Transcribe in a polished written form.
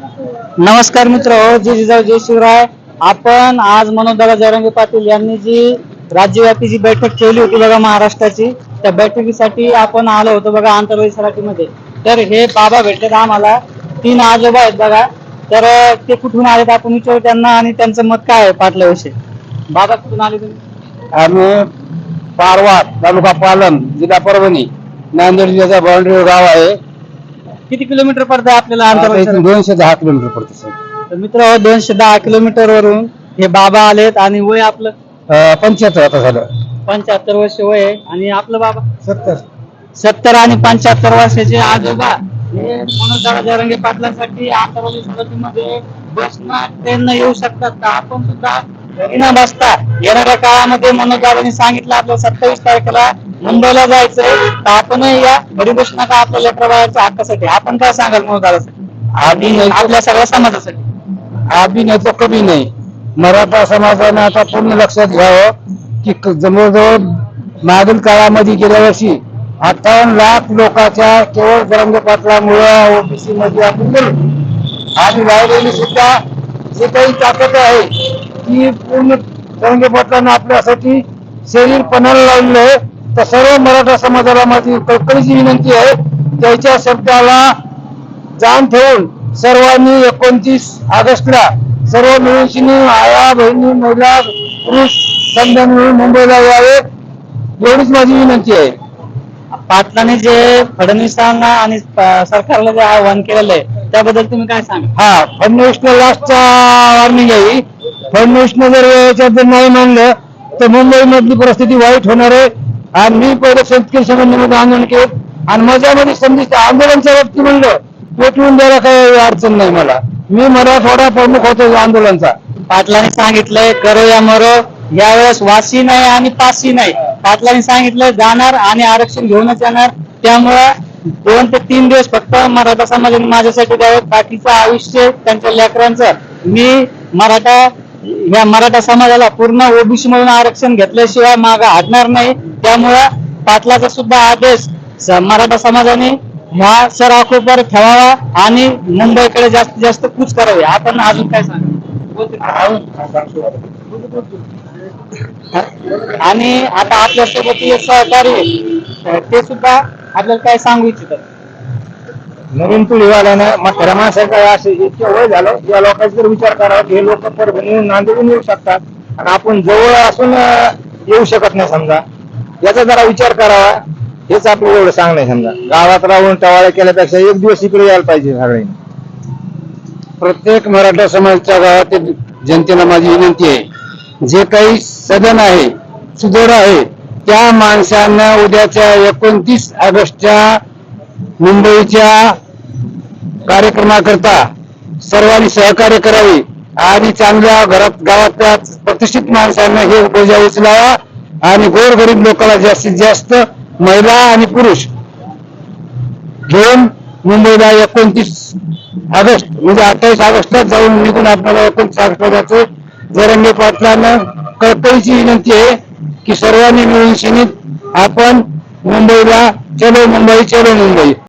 नमस्कार मित्र हो, जय जिजाऊ जय शिवराय. आपण आज मनोजदादा जरांगे पाटील यांनी जी राज्यव्यापी जी बैठक ठेवली होती बघा महाराष्ट्राची, त्या बैठकीसाठी आपण आलो होतो बघा आंतरवाली सराटीमध्ये. तर हे बाबा भेटलेत आम्हाला, 3 आजोबा आहेत बघा. तर ते कुठून आलेत आपण विचारू त्यांना आणि त्यांचं मत काय आहे पाटलाविषयी. बाबा कुठून आले तुम्ही? आम्ही पारवा तालुका पालम जिल्हा परभणी नांदेड जिल्ह्याचा बाउंड्री गाव आहे. किती किलोमीटर पडतं आपल्याला आंतरवाली? 210 किलोमीटर पडते सर. तर मित्र 210 किलोमीटर वरून हे बाबा आलेत आणि वय आपलं 75 आता झालं. 75 वर्ष वय आहे. आणि आपलं बाबा 70 आणि 75 वर्षाचे आजोबा हे मनोजदादा जरांगे पाटलांसाठी आंतरवाली समितीमध्ये बसणार ट्रेन येऊ शकतात का? आपण सुद्धा घरी न बसता येणाऱ्या काळामध्ये मनोजदादांनी सांगितलं आपल्या 27 तारखेला मुंबईला जायचंय, तर आपण या घरी बसू नका आपल्या लेकराबाळाच्या हक्कासाठी. आपण काय सांगाल मनोजदादासाठी आणि आपल्या सगळ्या समाजासाठी? आधी नाही तर कमी नाही. मराठा समाजाने आता पूर्ण लक्षात घ्यावं की जवळजवळ मागील काळामध्ये गेल्या वर्षी 58 लाख लोकांच्या केवळ जरांगे पाटलामुळे ओबीसी मध्ये आपण गेलो. आणि राहिलेली सुद्धा जे काही ताकद आहे ती पूर्ण जरांगे पाटलांना आपल्यासाठी शरीर पणाला लावलेलं आहे. तर सर्व मराठा समाजाला माझी कळकळीची विनंती आहे, त्याच्या शब्दाला जाण ठेवून सर्वांनी 29 ऑगस्टला सर्व मिळून आया बहिणी महिला पुरुष समजा मिळून मुंबईला यावे एवढीच माझी विनंती आहे. पाटलांनी जे फडणवीसांना आणि सरकारला जे आव्हान केलेलं आहे त्याबद्दल तुम्ही काय सांगा? हा, फडणवीसला लास्टचा वॉर्निंग आहे. फडणवीसनं जर याच्यात नाही मानलं तर मुंबई मधली परिस्थिती वाईट होणार आहे. आणि मी पहिले शेतकरी संघटनेमध्ये आंदोलन केलं आणि माझ्यामध्ये समजा आंदोलनच्या बाबतीत म्हणलं पेटवून द्यायला काही अडचण नाही मला. मी मराठवाडा प्रमुख होतो आंदोलनचा. पाटलांनी सांगितलंय करो या मरो, यावेळेस वासी नाही आणि पासी नाही. पाटलांनी सांगितलं जाणार आणि आरक्षण घेऊनच येणार. त्यामुळं 2 ते 3 दिवस फक्त मराठा समाजाने माझ्यासाठी द्यावं, बाकीचं आयुष्य त्यांच्या लेकरांचं. मी मराठा समाजाला पूर्ण ओबीसी म्हणून आरक्षण घेतल्याशिवाय मागे हटणार नाही. त्यामुळं पाटलाचा सुद्धा आदेश मराठा समाजाने ह्या सराखोपर ठेवावा आणि मुंबईकडे जास्तीत जास्त कूच करावी. आपण अजून काय सांगा? आणि आता आपल्यासोबत सहकारी ते सुद्धा आपल्याला काय सांगू इच्छितात? नवीन पिढीवाल्यानं म्हाताऱ्या माणसाचं असे इतके वय झालं या लोकांचा जर विचार करावा की हे लोक परभणीहून नांदेडून येऊ शकतात आणि आपण जवळ असून येऊ शकत नाही समजा, याचा जरा विचार करावा. हेच आपलं एवढं सांगणं आहे. समजा गावात राहून टवाळ्या केल्यापेक्षा एक दिवस इकडे यायला पाहिजे सगळ्यांनी. प्रत्येक मराठा समाजाच्या गावातील जनतेला माझी विनंती आहे, जे काही सदन आहे सुदृढ आहे त्या माणसांना उद्याच्या 29 ऑगस्टच्या मुंबईच्या कार्यक्रमाकरता सर्वांनी सहकार्य करावे आणि चांगल्या गावातल्या प्रतिष्ठित माणसांना हे बोजा उचलावा आणि गोरगरीब लोकांना जास्तीत जास्त महिला आणि पुरुष घेऊन मुंबईला 29 ऑगस्ट म्हणजे 28 ऑगस्टला जाऊन निघून आपल्याला 29 ऑगस्टला जरांगे पाटलांना कळकळीची विनंती आहे की सर्वांनी मिळून शिनीत आपण मुंबईला चलो मुंबई चलो मुंबई.